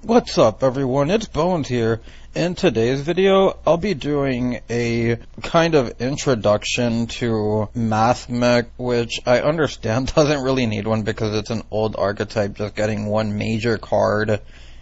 What's up, everyone? It's Bones here. In today's video, I'll be doing a kind of introduction to Mathmech, which I understand doesn't really need one because it's an old archetype, just getting one major card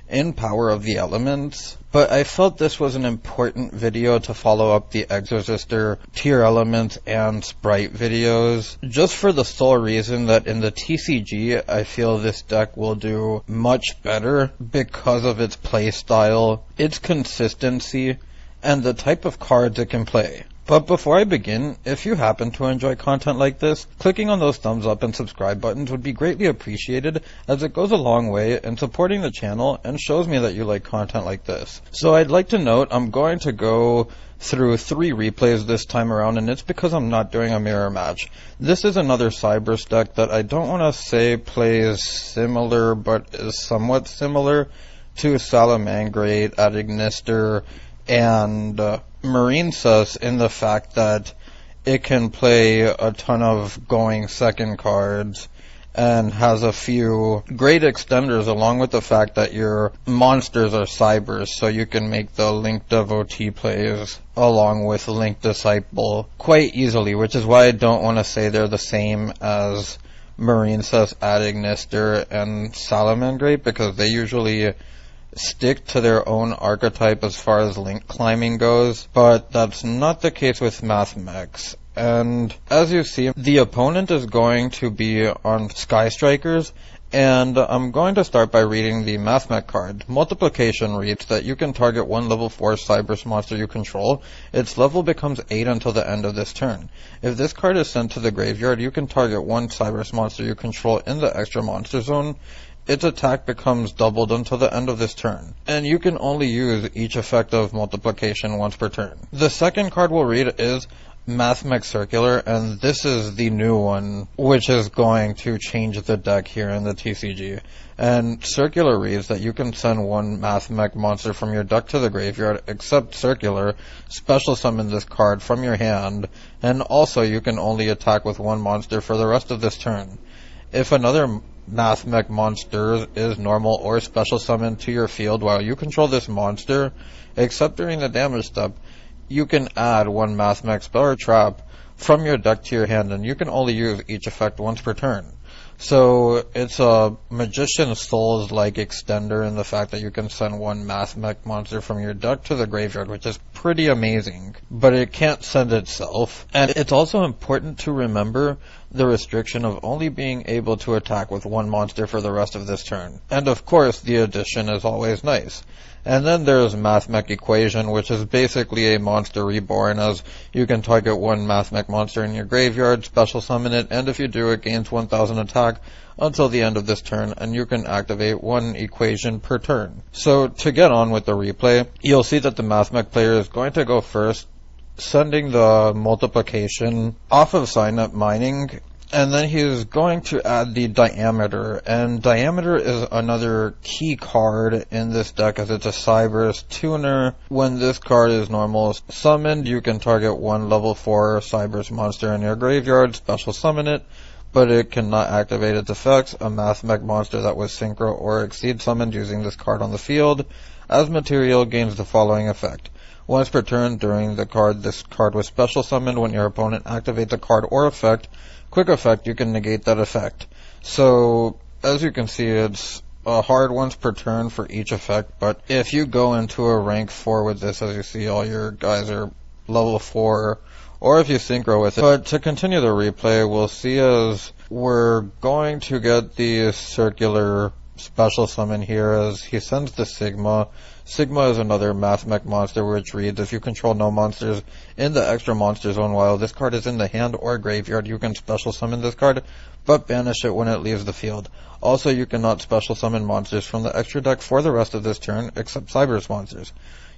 in Power of the Elements. But I felt this was an important video to follow up the Exorcister, Tier Elements, and Spright videos, just for the sole reason that in the TCG, I feel this deck will do much better because of its playstyle, its consistency, and the type of cards it can play. But before I begin, if you happen to enjoy content like this, clicking on those thumbs up and subscribe buttons would be greatly appreciated, as it goes a long way in supporting the channel and shows me that you like content like this. So I'd like to note I'm going to go through 3 replays this time around, and it's because I'm not doing a mirror match. This is another Cybers deck that I don't want to say plays similar, but is somewhat similar to Salamangreat, Adignister, and Marine Sus in the fact that it can play a ton of going second cards and has a few great extenders, along with the fact that your monsters are Cybers, so you can make the Link Devotee plays along with Link Disciple quite easily, which is why I don't want to say they're the same as Marine Sus, Adignister, and Salamangreat, because they usually stick to their own archetype as far as link climbing goes, but that's not the case with Mathmechs. And as you see, the opponent is going to be on Sky Strikers, and I'm going to start by reading the Mathmech card. Multiplication reads that you can target one level 4 Cybers monster you control. Its level becomes 8 until the end of this turn. If this card is sent to the graveyard, you can target one Cybers monster you control in the extra monster zone. Its attack becomes doubled until the end of this turn, and you can only use each effect of multiplication once per turn. The second card we'll read is Mathmech Circular, and this is the new one, which is going to change the deck here in the TCG. And Circular reads that you can send one Mathmech monster from your deck to the graveyard, except Circular, special summon this card from your hand, and also you can only attack with one monster for the rest of this turn. If another Mathmech monster is normal or special summoned to your field while you control this monster, except during the damage step, you can add one Mathmech spell or trap from your deck to your hand, and you can only use each effect once per turn. So it's a Magician's Souls-like extender in the fact that you can send one Mathmech monster from your deck to the graveyard, which is pretty amazing, but it can't send itself. And it's also important to remember the restriction of only being able to attack with one monster for the rest of this turn. And of course, the addition is always nice. And then there's Mathmech Equation, which is basically a monster reborn, as you can target one Mathmech monster in your graveyard, special summon it, and if you do, it gains 1000 attack until the end of this turn, and you can activate one equation per turn. So to get on with the replay, you'll see that the Mathmech player is going to go first, sending the multiplication off of Sign-Up Mining, and then he's going to add the Diameter, and Diameter is another key card in this deck as it's a Cybers tuner. When this card is normal summoned, you can target one level 4 Cybers monster in your graveyard, special summon it, but it cannot activate its effects. A Mathmech monster that was Synchro or Exceed summoned using this card on the field as material gains the following effect. Once per turn during this card was special summoned, when your opponent activates a card or effect, quick effect, you can negate that effect. So, as you can see, it's a hard once per turn for each effect, but if you go into a rank 4 with this, as you see, all your guys are level 4, or if you synchro with it. But to continue the replay, we'll see as we're going to get the Circular special summon here as he sends the Sigma. Sigma is another Mathmech monster which reads, if you control no monsters in the extra monster zone while this card is in the hand or graveyard, you can special summon this card, but banish it when it leaves the field. Also, you cannot special summon monsters from the extra deck for the rest of this turn, except Cybers monsters.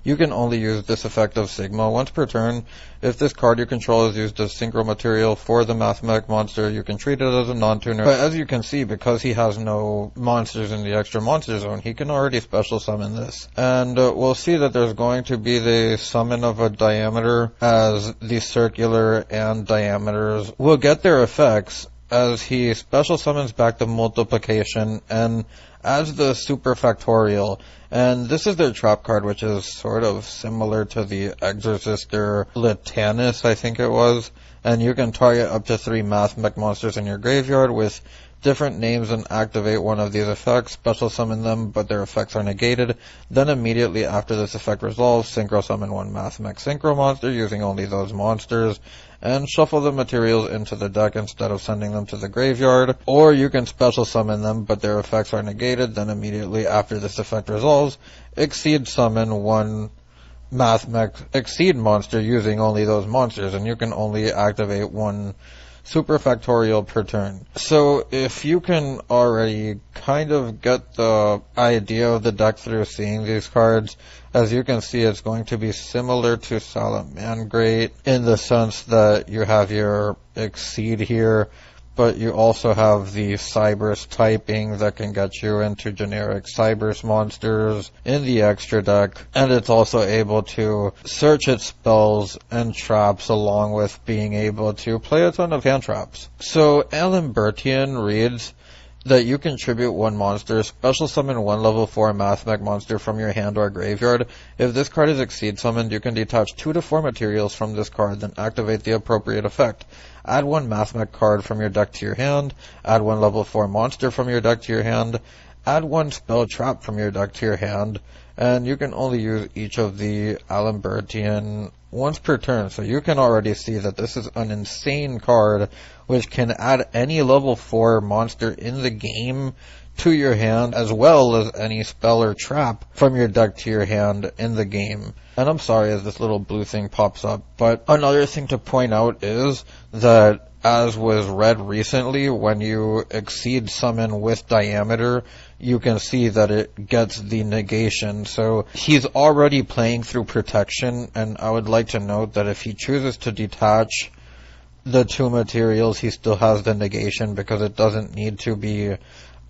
You can only use this effect of Sigma once per turn. If this card you control is used as synchro material for the Mathmech monster, you can treat it as a non-tuner. But as you can see, because he has no monsters in the extra monster zone, he can already special summon this. And we'll see that there's going to be the summon of a Diameter, as the Circular and Diameters will get their effects, as he special summons back the multiplication and adds the superfactorial. And this is their trap card, which is sort of similar to the Exorcister Litanus, I think it was. And you can target up to 3 Mathmech monsters in your graveyard with different names and activate one of these effects, special summon them, but their effects are negated. Then immediately after this effect resolves, synchro summon 1 Mathmech synchro monster using only those monsters, and shuffle the materials into the deck instead of sending them to the graveyard. Or you can special summon them, but their effects are negated. Then immediately after this effect resolves, exceed summon 1 Mathmech exceed monster using only those monsters, and you can only activate 1 superfactorial per turn. So if you can already kind of get the idea of the deck through seeing these cards, as you can see, it's going to be similar to Salamangreat in the sense that you have your Exceed here, but you also have the Cybers typing that can get you into generic Cybers monsters in the extra deck, and it's also able to search its spells and traps along with being able to play a ton of hand traps. So Alimbertian reads that you contribute 1 monster, special summon 1 level 4 Mathmech monster from your hand or graveyard. If this card is Exceed summoned, you can detach 2 to 4 materials from this card, then activate the appropriate effect. Add 1 Mathmech card from your deck to your hand, add 1 level 4 monster from your deck to your hand, add 1 spell trap from your deck to your hand, and you can only use each of the Alimbertian once per turn. So you can already see that this is an insane card which can add any level 4 monster in the game to your hand, as well as any spell or trap from your deck to your hand in the game. And I'm sorry as this little blue thing pops up, but another thing to point out is that, as was read recently, when you exceed summon with diameter, you can see that it gets the negation. So he's already playing through protection, and I would like to note that if he chooses to detach the 2 materials, he still has the negation because it doesn't need to be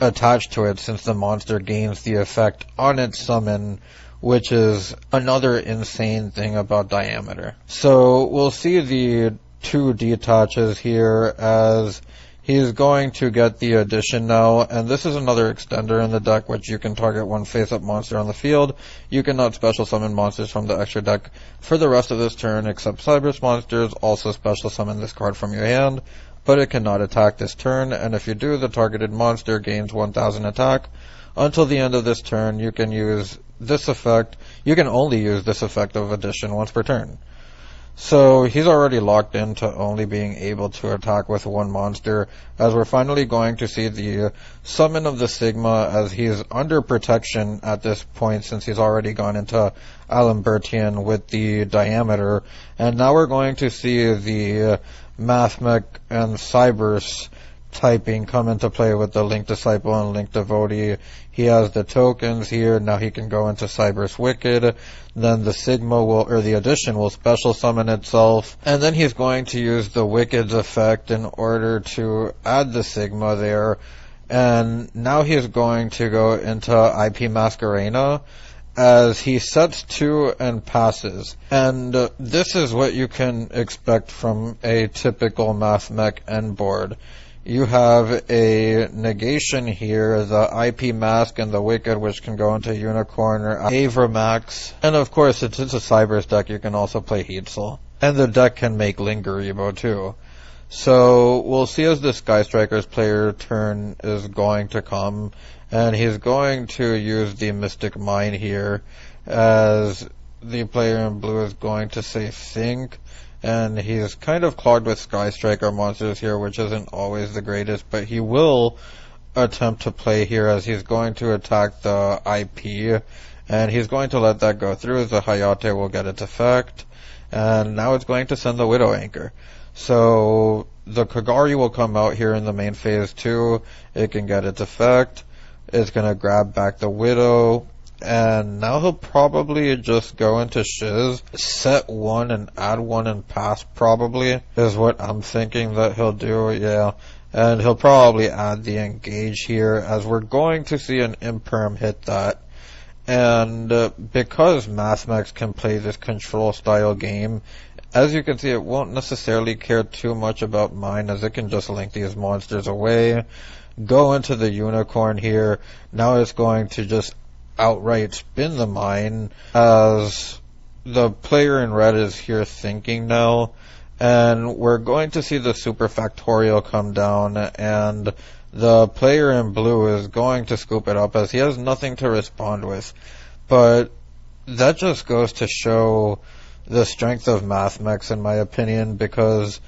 attached to it since the monster gains the effect on its summon, which is another insane thing about diameter. So we'll see the 2 detaches here as he's going to get the addition now, and this is another extender in the deck which you can target 1 face-up monster on the field. You cannot special summon monsters from the extra deck for the rest of this turn except Cybers monsters. Also special summon this card from your hand, but it cannot attack this turn, and if you do, the targeted monster gains 1000 attack. Until the end of this turn, you can use this effect. You can only use this effect of addition once per turn. So he's already locked into only being able to attack with 1 monster, as we're finally going to see the summon of the Sigma, as he's under protection at this point since he's already gone into Alimbertian with the diameter. And now we're going to see the Mathmech and Cybers typing come into play with the Link Disciple and Link Devotee. He has the tokens here. Now he can go into Cybers Wicked. Then the Sigma will, or the addition will special summon itself. And then he's going to use the Wicked's effect in order to add the Sigma there. And now he's going to go into IP Masquerena as he sets 2 and passes. And this is what you can expect from a typical Mathmech end board. You have a negation here, the IP Mask and the Wicked, which can go into Unicorn or Avramax. And of course, since it's a Cybers deck, you can also play Heatzel. And the deck can make Lingeribo too. So we'll see as the Sky Striker's player turn is going to come, and he's going to use the Mystic Mine here, as the player in blue is going to say Think. And he's kind of clogged with Sky Striker monsters here, which isn't always the greatest, but he will attempt to play here as he's going to attack the IP, and he's going to let that go through as the Hayate will get its effect, and now it's going to send the Widow Anchor. So the Kagari will come out here in the main phase too. It can get its effect. It's going to grab back the Widow. And now he'll probably just go into Shiz, set 1 and add 1 and pass, probably, is what I'm thinking that he'll do, yeah. And he'll probably add the Engage here, as we're going to see an Imperm hit that. And because Mathmechs can play this control style game, As you can see, it won't necessarily care too much about mine, as it can just link these monsters away. Go into the unicorn here. Now it's going to just outright spin the mine, as the player in red is here thinking now. And we're going to see the super factorial come down, and the player in blue is going to scoop it up as he has nothing to respond with. But that just goes to show the strength of Mathmechs, in my opinion, because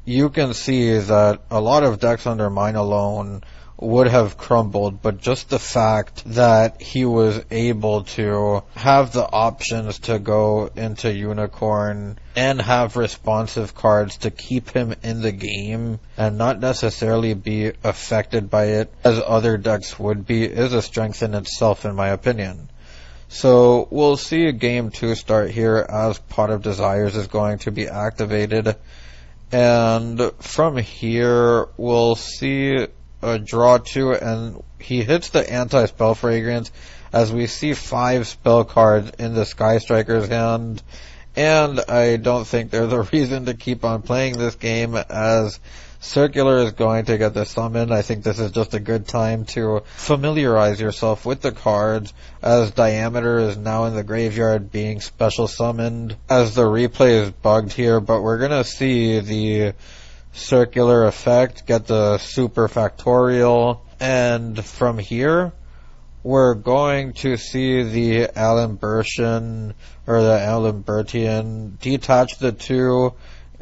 you can see that a lot of decks under mine alone would have crumbled, but just the fact that he was able to have the options to go into Unicorn and have responsive cards to keep him in the game and not necessarily be affected by it as other decks would be is a strength in itself, in my opinion. So we'll see game 2 start here as Pot of Desires is going to be activated, and from here we'll see a draw 2, and he hits the anti-spell fragrance as we see 5 spell cards in the Sky Striker's hand. And I don't think there's a reason to keep on playing this game, as Circular is going to get the summon. I think this is just a good time to familiarize yourself with the cards, as Diameter is now in the graveyard being special summoned, as the replay is bugged here, but we're gonna see the Circular effect get the super factorial, and from here we're going to see the Alimbertian or the Alimbertian detach the 2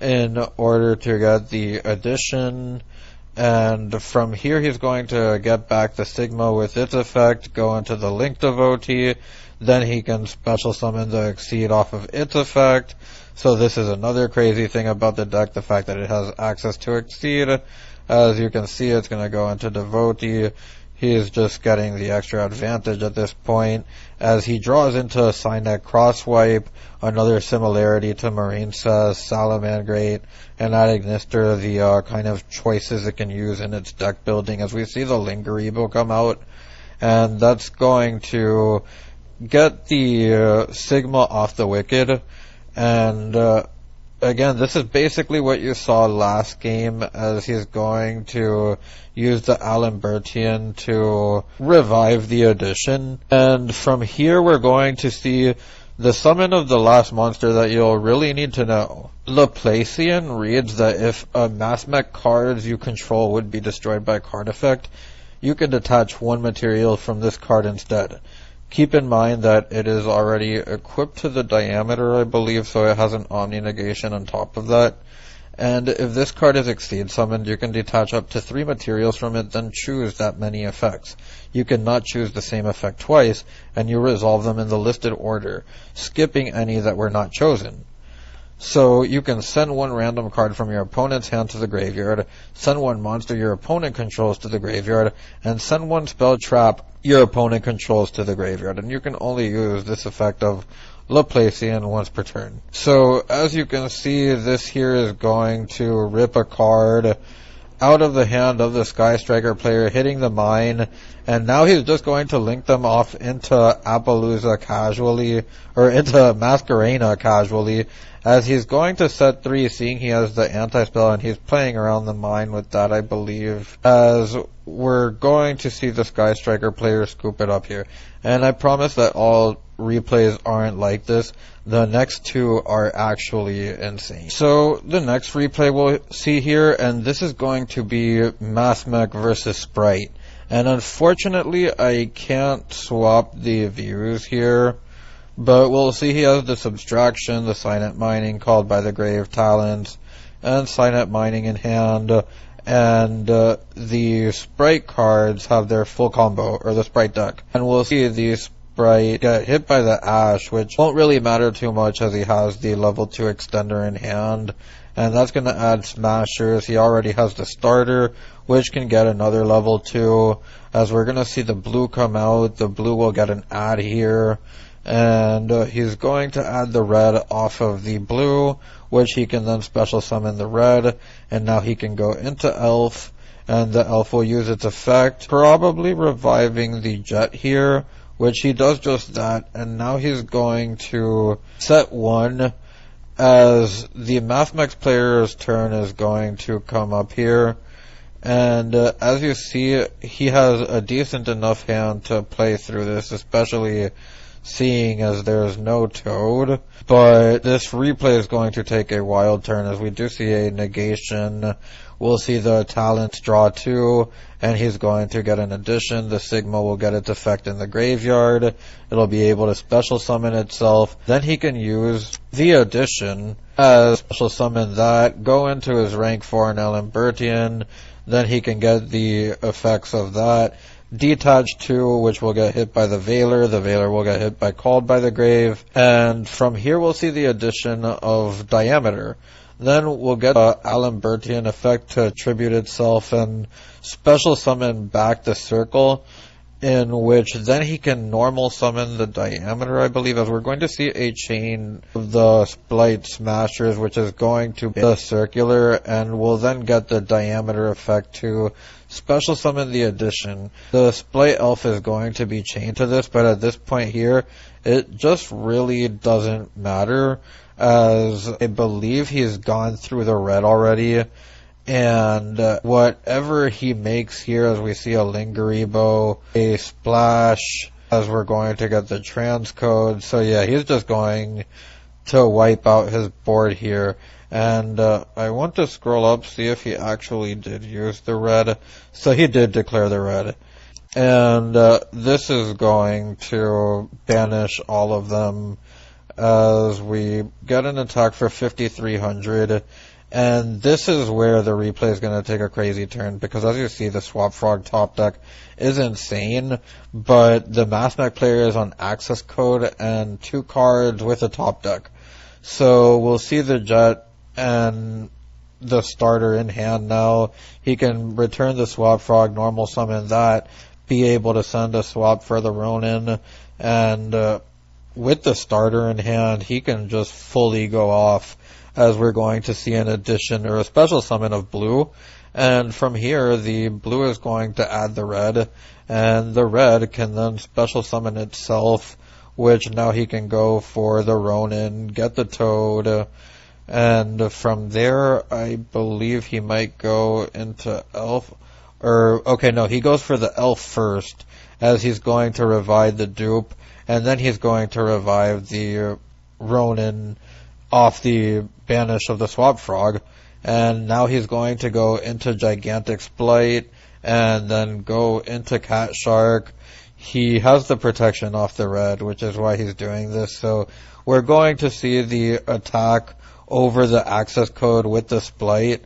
in order to get the addition, and from here he's going to get back the Sigma with its effect, go into the Link Devotee, then he can special summon the Exceed off of its effect. So this is another crazy thing about the deck, the fact that it has access to Exceed. As you can see, it's going to go into Devotee. He is just getting the extra advantage at this point, as he draws into Signet Crosswipe, another similarity to Marine Says, Salamangrate, and Adagnister, the kind of choices it can use in its deck building, as we see the Lingeribo come out, and that's going to get the Sigma off the Wicked. And again, this is basically what you saw last game, as he's going to use the Alimbertian to revive the addition. And from here we're going to see the summon of the last monster that you'll really need to know. Laplacian reads that if a Mathmech cards you control would be destroyed by card effect, you can detach 1 material from this card instead. Keep in mind that it is already equipped to the Diameter, I believe, so it has an Omni Negation on top of that. And if this card is Exceed summoned, you can detach up to 3 materials from it, then choose that many effects. You cannot choose the same effect twice, and you resolve them in the listed order, skipping any that were not chosen. So you can send 1 random card from your opponent's hand to the graveyard, send 1 monster your opponent controls to the graveyard, and send 1 spell trap your opponent controls to the graveyard. And you can only use this effect of Laplacian once per turn. So as you can see, this here is going to rip a card out of the hand of the Sky Striker player, hitting the mine, and now he's just going to link them off into Appaloosa casually, or into Masquerena casually, as he's going to set 3, seeing he has the anti-spell, and he's playing around the mine with that, I believe, as we're going to see the Sky Striker player scoop it up here. And I promise that all replays aren't like this. The next 2 are actually insane. So the next replay we'll see here, and this is going to be Mathmech versus Spright. And unfortunately, I can't swap the views here, but we'll see he has the Subtraction, the Signet Mining called by the Grave Talents, and Signet Mining in hand, and the Spright cards have their full combo, or the Spright deck. And we'll see the Spright get hit by the Ash, which won't really matter too much as he has the level 2 extender in hand, and that's going to add Smashers. He already has the starter, which can get another level 2, as we're going to see the blue come out. The blue will get an add here, and he's going to add the red off of the blue, which he can then special summon the red, and now he can go into Elf, and the Elf will use its effect, probably reviving the Jet here, which he does just that, and now he's going to set 1, as the Mathmechs player's turn is going to come up here. And as you see, he has a decent enough hand to play through this, especially seeing as there's no toad. But this replay is going to take a wild turn, as we do see a negation. We'll see the talents draw 2, and he's going to get an addition. The Sigma will get its effect in the graveyard. It'll be able to special summon itself. Then he can use the addition as special summon that, go into his rank 4 in Alimbertian. Then he can get the effects of that. Detach 2, which will get hit by the Veiler. The Veiler will get hit by Called by the Grave. And from here we'll see the addition of Diameter. Then we'll get an Alimbertian effect to attribute itself and special summon back the circle, in which then he can normal summon the Diameter, I believe, as we're going to see a chain of the Spright Smashers, which is going to be the circular, and we'll then get the Diameter effect to special summon the addition. The Spright Elf is going to be chained to this, but at this point here, it just really doesn't matter, as I believe he's gone through the red already. And whatever he makes here, as we see a Lingeribo, a Splash, as we're going to get the transcode. So yeah, he's just going to wipe out his board here. And I want to scroll up, see if he actually did use the red. So he did declare the red. And this is going to banish all of them, as we get an attack for 5,300. And this is where the replay is going to take a crazy turn, because as you see, the Swap Frog top deck is insane, but the Mathmech player is on access code and 2 cards with a top deck. So we'll see the Jet and the starter in hand now. He can return the Swap Frog, normal summon that, be able to send a swap for the Ronin, and with the starter in hand, he can just fully go off, as we're going to see an addition or a special summon of blue. And from here, the blue is going to add the red, and the red can then special summon itself, which now he can go for the Ronin, get the Toad, and from there, I believe he might go into Elf, he goes for the Elf first, as he's going to revive the dupe, and then he's going to revive the Ronin off the banish of the Swap Frog, and now he's going to go into Gigantic Spright, and then go into Cat Shark. He has the protection off the red, which is why he's doing this, so we're going to see the attack over the access code with the Spright,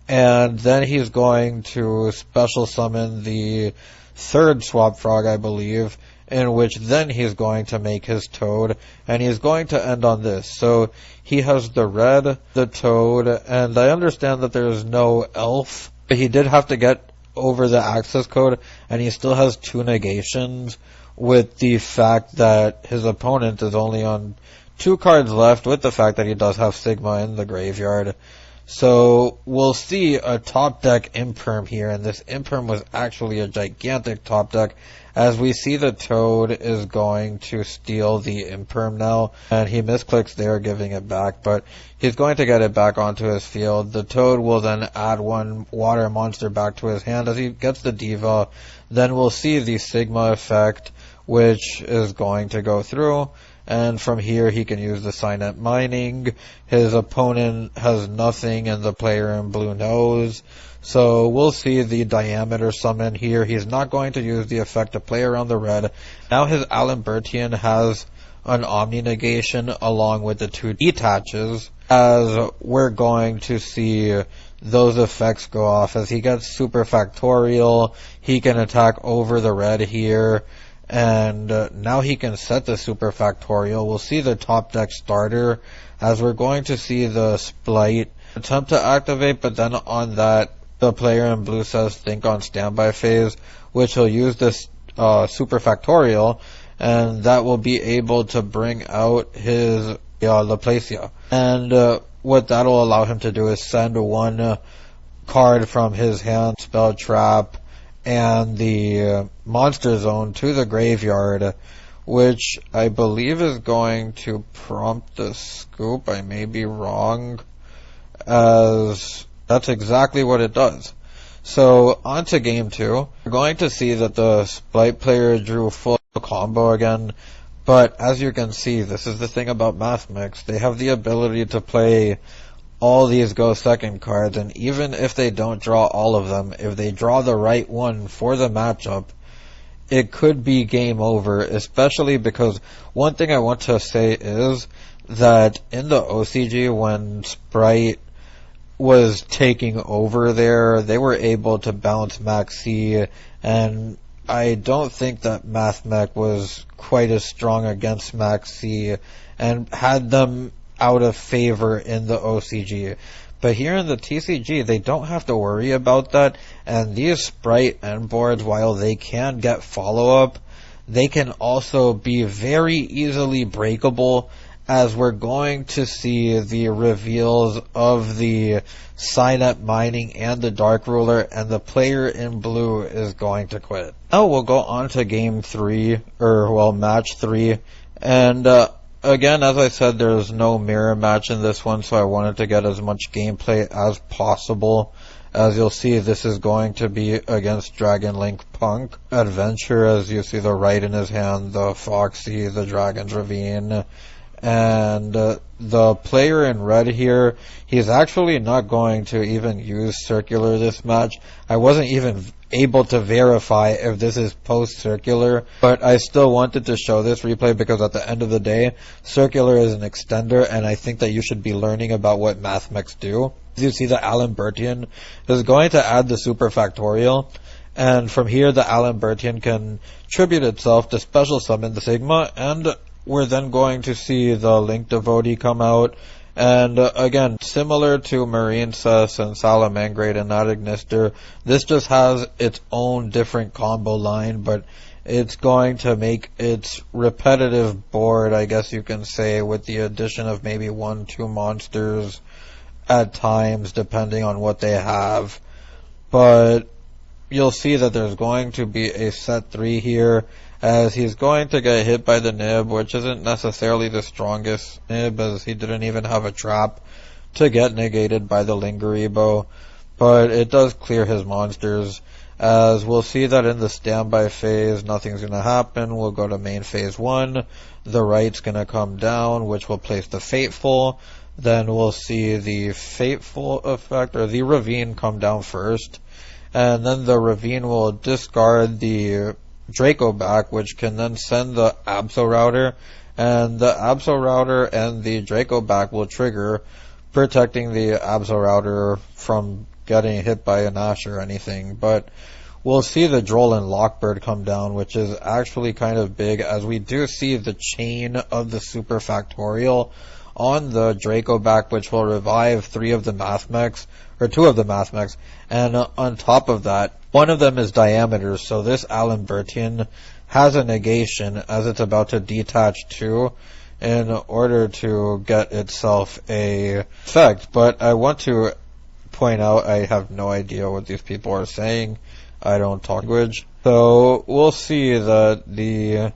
and then he's going to special summon the 3rd Swap Frog, I believe, in which then he's going to make his Toad, and he's going to end on this. So he has the red, the Toad, and I understand that there's no Elf, but he did have to get over the access code, and he still has 2 negations, with the fact that his opponent is only on 2 cards left, with the fact that he does have Sigma in the graveyard. So we'll see a top deck Imperm here, and this Imperm was actually a gigantic top deck, as we see the Toad is going to steal the Imperm now, and he misclicks there, giving it back, but he's going to get it back onto his field. The Toad will then add 1 water monster back to his hand as he gets the Diva. Then we'll see the Sigma effect, which is going to go through, and from here he can use the Signet Mining. His opponent has nothing, and the player in blue knows. So we'll see the Diameter summon here. He's not going to use the effect to play around the red. Now his Alimbertian has an Omni Negation along with the 2 detaches, as we're going to see those effects go off. As he gets Super Factorial, he can attack over the red here, and now he can set the Super Factorial. We'll see the top deck starter, as we're going to see the Spright attempt to activate, but then on that, the player in blue says think on standby phase, which he'll use this Super Factorial, and that will be able to bring out his Laplacia. And what that'll allow him to do is send 1 card from his hand, Spell Trap, and the Monster Zone to the graveyard, which I believe is going to prompt the scoop. I may be wrong, as that's exactly what it does. So, on to game 2. We're going to see that the Spright player drew full combo again, but as you can see, this is the thing about Mathmechs. They have the ability to play all these go second cards, and even if they don't draw all of them, if they draw the right one for the matchup, it could be game over, especially because one thing I want to say is that in the OCG, when Spright was taking over there, they were able to bounce Max C, and I don't think that Mathmech was quite as strong against Max C and had them out of favor in the OCG. But here in the TCG, they don't have to worry about that, and these Spright end boards, while they can get follow-up, they can also be very easily breakable, as we're going to see the reveals of the Signet Mining and the Dark Ruler, and the player in blue is going to quit. Now we'll go on to match 3, and again, as I said, there's no mirror match in this one, so I wanted to get as much gameplay as possible. As you'll see, this is going to be against Dragon Link Punk Adventure, as you see the right in his hand, the Foxy, the Dragon's Ravine. And the player in red here, he's actually not going to even use Circular this match. I wasn't even able to verify if this is post-Circular, but I still wanted to show this replay because at the end of the day, Circular is an extender, and I think that you should be learning about what Mathmechs do. As you see, the Alambertian is going to add the Super Factorial, and from here the Alambertian can tribute itself to special summon the Sigma, and we're then going to see the Link Devotee come out, and again, similar to Marine Cess and Salamangrate and that Ignister, this just has its own different combo line, but it's going to make its repetitive board, I guess you can say, with the addition of maybe 1-2 monsters at times, depending on what they have. But you'll see that there's going to be a set 3 here, as he's going to get hit by the nib, which isn't necessarily the strongest nib, as he didn't even have a trap to get negated by the Lingeribo, but it does clear his monsters. As we'll see that in the standby phase, nothing's going to happen. We'll go to main phase 1. The right's going to come down, which will place the Fateful. Then we'll see the Fateful effect, or the Ravine, come down first. And then the Ravine will discard the Draco back, which can then send the Abso Router, and the Abso Router and the Draco back will trigger, protecting the Abso Router from getting hit by an Ash or anything. But we'll see the Droll and Lockbird come down, which is actually kind of big, as we do see the chain of the Super Factorial on the Draco back, which will revive 3 of the Mathmechs, or 2 of the Mathmechs, and on top of that, one of them is Diameter, so this Alambertian has a negation as it's about to detach 2 in order to get itself a effect. But I want to point out, I have no idea what these people are saying. I don't talk language. So we'll see that the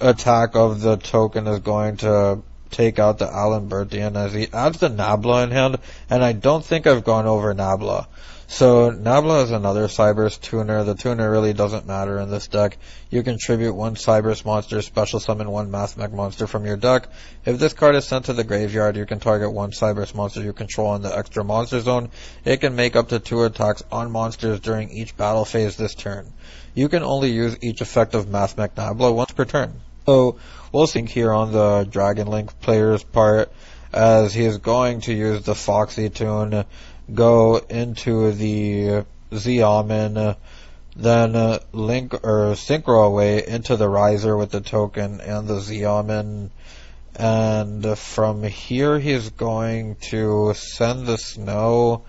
attack of the token is going to take out the Alambertian, as he adds the Nabla in hand, and I don't think I've gone over Nabla. So Nabla is another Cybers tuner. The tuner really doesn't matter in this deck. You can tribute 1 Cybers monster, special summon 1 Mathmech monster from your deck. If this card is sent to the graveyard, you can target 1 Cybers monster you control in the extra monster zone. It can make up to 2 attacks on monsters during each battle phase this turn. You can only use each effect of Mathmech Nabla once per turn. So we'll see here on the Dragon Link player's part, as he is going to use the Foxy tune, go into the Xiamen, then link or synchro away into the Riser with the token and the Xiamen, and from here he's going to send the Snow,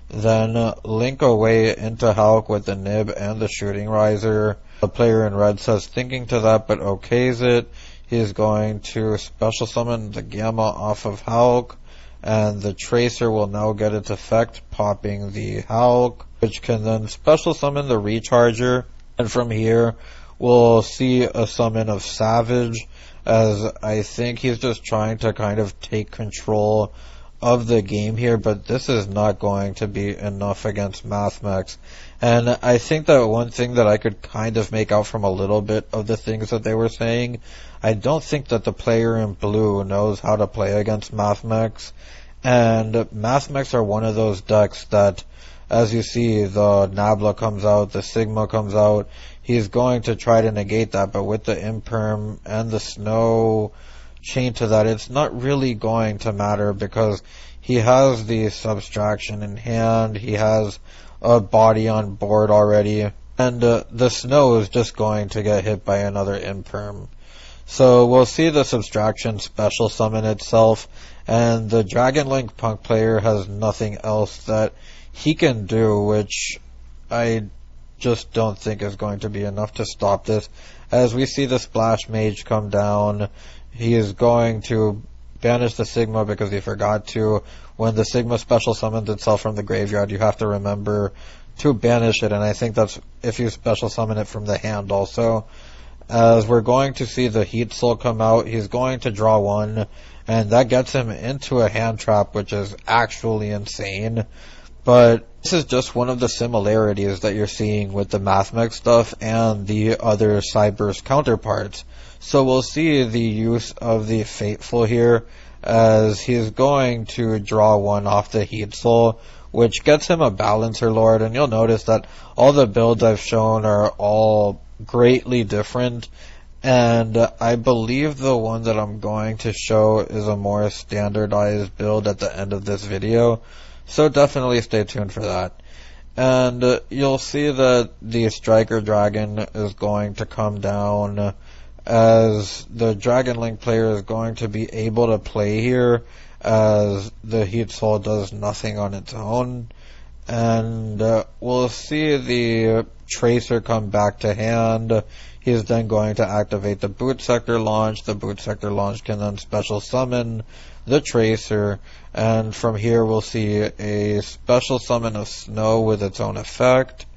then link away into Hulk with the Nib and the Shooting Riser. The player in red says thinking to that, but okays it. He's going to special summon the Gamma off of Hulk, and the Tracer will now get its effect, popping the Hulk, which can then special summon the Recharger. And from here, we'll see a summon of Savage, as I think he's just trying to kind of take control of the game here, but this is not going to be enough against Mathmechs. And I think that one thing that I could kind of make out from a little bit of the things that they were saying, I don't think that the player in blue knows how to play against Mathmechs. And Mathmechs are one of those decks that, as you see, the Nabla comes out, the Sigma comes out, he's going to try to negate that, but with the Imperm and the Snow chain to that, it's not really going to matter because he has the Subtraction in hand, he has a body on board already, and the Snow is just going to get hit by another Imperm. So we'll see the Subtraction special summon itself, and the Dragon Link Punk player has nothing else that he can do, which I just don't think is going to be enough to stop this. As we see the Splash Mage come down, he is going to banish the Sigma because he forgot to. When the Sigma special summons itself from the graveyard, you have to remember to banish it, and I think that's if you special summon it from the hand also. As we're going to see the Heat Soul come out, he's going to draw one, and that gets him into a hand trap, which is actually insane. But this is just one of the similarities that you're seeing with the Mathmech stuff and the other Cyber's counterparts. So we'll see the use of the Fateful here, as he's going to draw one off the Heat Soul, which gets him a Balancer Lord, and you'll notice that all the builds I've shown are all greatly different, and I believe the one that I'm going to show is a more standardized build at the end of this video, so definitely stay tuned for that. And you'll see that the Striker Dragon is going to come down, as the Dragon Link player is going to be able to play here, as the Heat Soul does nothing on its own. And we'll see the Tracer come back to hand. He's then going to activate the Boot Sector launch. The Boot Sector launch can then special summon the Tracer, and from here we'll see a special summon of Snow with its own effect.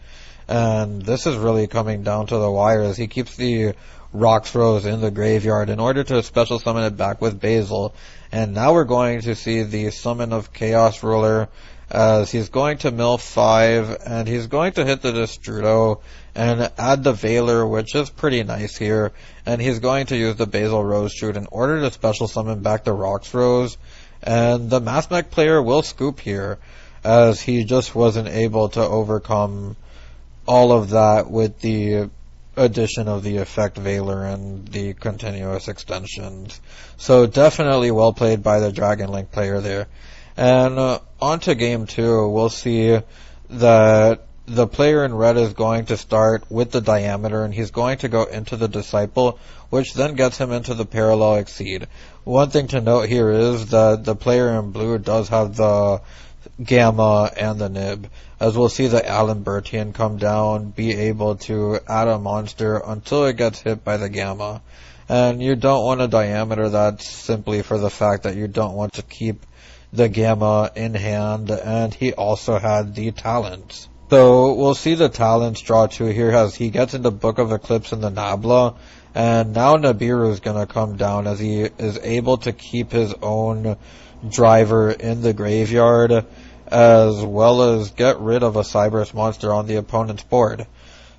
And this is really coming down to the wire, as he keeps the Rocks Rose in the graveyard in order to special summon it back with Basil. And now we're going to see the summon of Chaos Ruler, as he's going to mill 5, and he's going to hit the Destrudo and add the Veiler, which is pretty nice here, and he's going to use the Basil Rose Shoot in order to special summon back the Rocks Rose, and the Mathmech player will scoop here, as he just wasn't able to overcome all of that with the addition of the effect Veiler and the continuous extensions. So definitely well played by the Dragon Link player there. And on to game 2, we'll see that the player in red is going to start with the Diameter, and he's going to go into the Disciple, which then gets him into the Parallel Exceed. One thing to note here is that the player in blue does have the Gamma and the Nib, as we'll see the Alan come down, be able to add a monster until it gets hit by the Gamma. And you don't want a Diameter, that's simply for the fact that you don't want to keep the Gamma in hand, and he also had the Talents. So we'll see the Talents draw 2 here as he gets into Book of Eclipse in the Nabla, and now Nibiru is going to come down as he is able to keep his own driver in the graveyard, as well as get rid of a Cyberse monster on the opponent's board.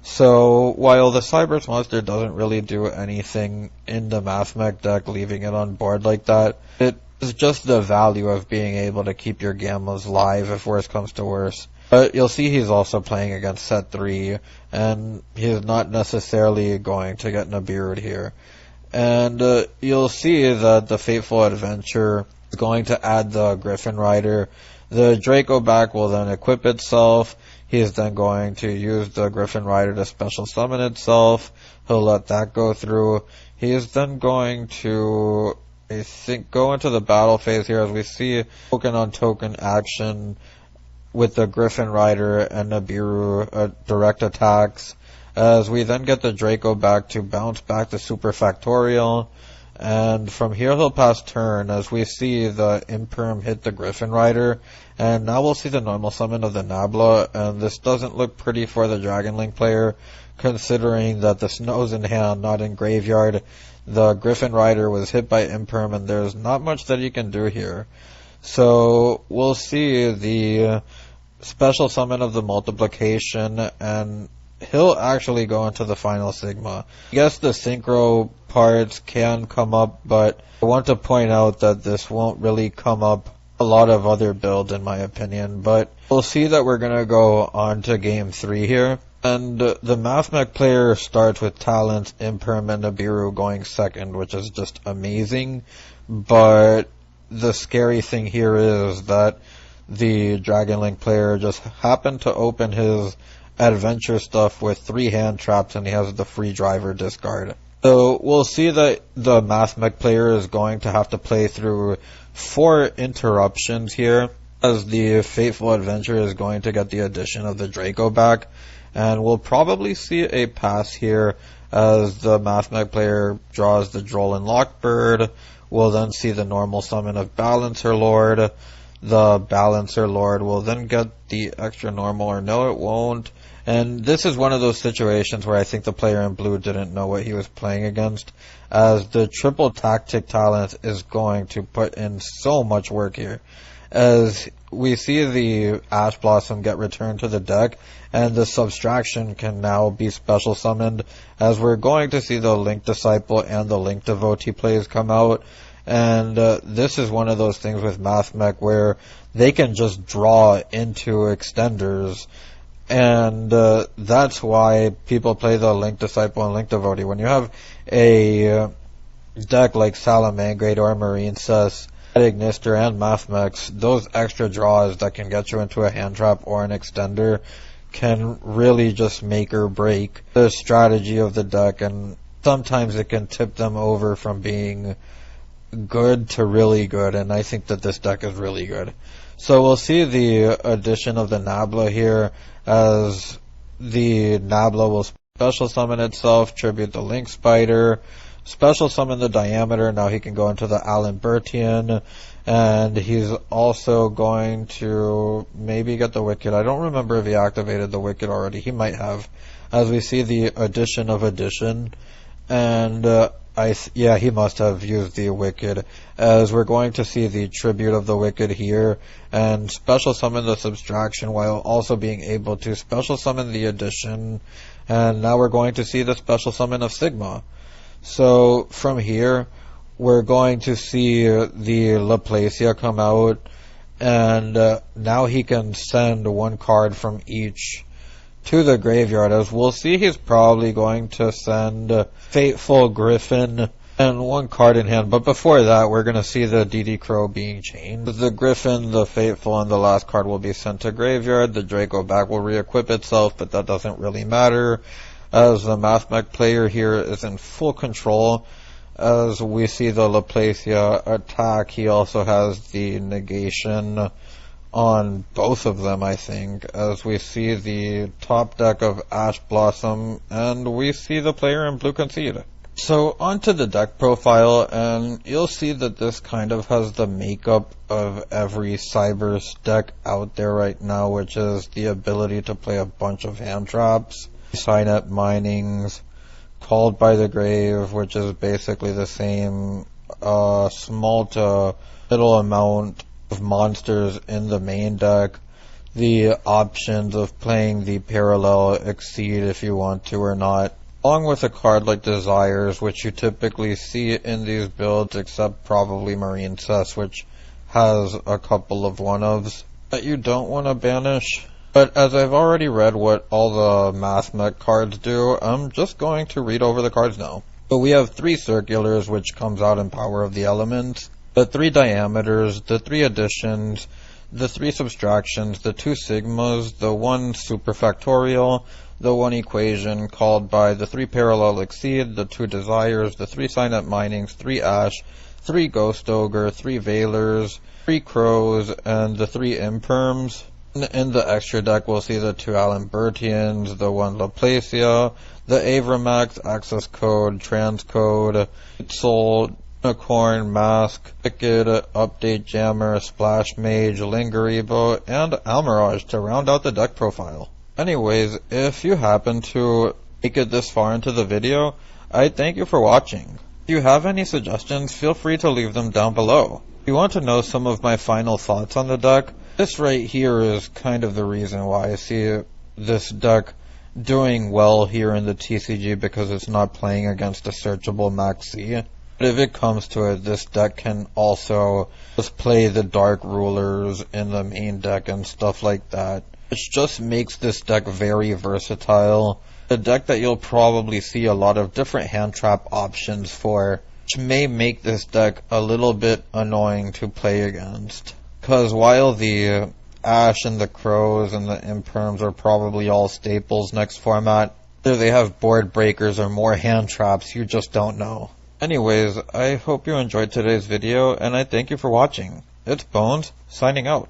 So while the Cyberse monster doesn't really do anything in the Mathmech deck, leaving it on board like that, it is just the value of being able to keep your Gammas live if worse comes to worse. But you'll see he's also playing against set 3, and he's not necessarily going to get Nibiru'd here. And you'll see that the Fateful Adventure is going to add the Griffin Rider. The Draco back will then equip itself. He is then going to use the Griffin Rider to special summon itself. He'll let that go through. He is then going to, I think, go into the battle phase here as we see token on token action with the Griffin Rider and Nibiru direct attacks, as we then get the Draco back to bounce back the Super Factorial, and from here he'll pass turn as we see the Imperm hit the Griffin Rider, and now we'll see the normal summon of the Nabla, and this doesn't look pretty for the Dragon Link player, considering that the snow's in hand, not in graveyard. The Griffin Rider was hit by Imperm, and there's not much that he can do here. So we'll see the special summon of the multiplication, and he'll actually go into the final Sigma. I guess the synchro parts can come up, but I want to point out that this won't really come up a lot of other builds in my opinion. But we'll see that we're going to go on to game 3 here. And the Mathmech player starts with Talents, Imperm, and Nibiru going second, which is just amazing. But the scary thing here is that the Dragon Link player just happened to open his adventure stuff with 3 hand traps, and he has the free driver discard. So we'll see that the Mathmech player is going to have to play through 4 interruptions here, as the Fateful Adventure is going to get the addition of the Draco back, and we'll probably see a pass here as the Mathmech player draws the Droll and Lockbird. We'll then see the normal summon of Balancer Lord. The Balancer Lord will then get the extra normal, or no, it won't. And this is one of those situations where I think the player in blue didn't know what he was playing against, as the triple tactic talent is going to put in so much work here. As we see the Ash Blossom get returned to the deck, and the Subtraction can now be special summoned, as we're going to see the Link Disciple and the Link Devotee plays come out. And this is one of those things with Mathmech where they can just draw into extenders. And that's why people play the Link Disciple and Link Devotee. When you have a deck like Salamangreat or Marine Cess, Ignister, and Mathmechs, those extra draws that can get you into a hand trap or an extender can really just make or break the strategy of the deck, and sometimes it can tip them over from being good to really good, and I think that this deck is really good. So we'll see the addition of the Nabla here, as the Nabla will special summon itself, tribute the Link Spider, special summon the Diameter. Now he can go into the Alimbertian, and he's also going to maybe get the Wicked. I don't remember if he activated the Wicked already. He might have, as we see the addition of addition, and yeah, he must have used the Wicked, as we're going to see the tribute of the Wicked here, and special summon the Subtraction while also being able to special summon the addition, and now we're going to see the special summon of Sigma. So from here, we're going to see the Laplacia come out, and now he can send 1 card from each to the graveyard, as we'll see he's probably going to send Fateful Griffin and 1 card in hand. But before that, we're going to see the DD Crow being chained. The Griffin, the Fateful, and the last card will be sent to graveyard. The Draco back will re-equip itself, but that doesn't really matter, as the Mathmech player here is in full control. As we see the Laplacia attack, he also has the negation on both of them, I think, as we see the top deck of Ash Blossom, and we see the player in blue concede. So onto the deck profile, and you'll see that this kind of has the makeup of every Cybers deck out there right now, which is the ability to play a bunch of hand traps, Signet Minings, Called by the Grave, which is basically the same small to little amount of monsters in the main deck, the options of playing the Parallel Exceed if you want to or not, along with a card like Desires, which you typically see in these builds, except probably Marine Cess, which has a couple of one-ofs that you don't want to banish. But as I've already read what all the Mathmech cards do, I'm just going to read over the cards now. So we have 3 Circulars, which comes out in Power of the Elements, the 3 Diameters, the 3 Additions, the 3 Subtractions, the 2 Sigmas, the 1 Superfactorial, the 1 Equation, called by the 3 Parallel Exceed, the 2 Desires, the 3 Signet Minings, 3 Ash, 3 Ghost Ogre, 3 Veilers, 3 Crows, and the 3 Imperms. In the extra deck, we'll see the 2 Alimbertians, the 1 Laplacia, the Avramax, Access Code, Transcode, Soul, Unicorn, Mask, Wicked, Update Jammer, Splash Mage, Lingeribo, and Almirage to round out the deck profile. Anyways, if you happen to make it this far into the video, I thank you for watching. If you have any suggestions, feel free to leave them down below. If you want to know some of my final thoughts on the deck, this right here is kind of the reason why I see this deck doing well here in the TCG, because it's not playing against a searchable Maxi. But if it comes to it, this deck can also just play the Dark Rulers in the main deck and stuff like that, which just makes this deck very versatile. A deck that you'll probably see a lot of different hand trap options for, which may make this deck a little bit annoying to play against. Because while the Ash and the Crows and the Imperms are probably all staples next format, whether they have board breakers or more hand traps, you just don't know. Anyways, I hope you enjoyed today's video, and I thank you for watching. It's Bones, signing out.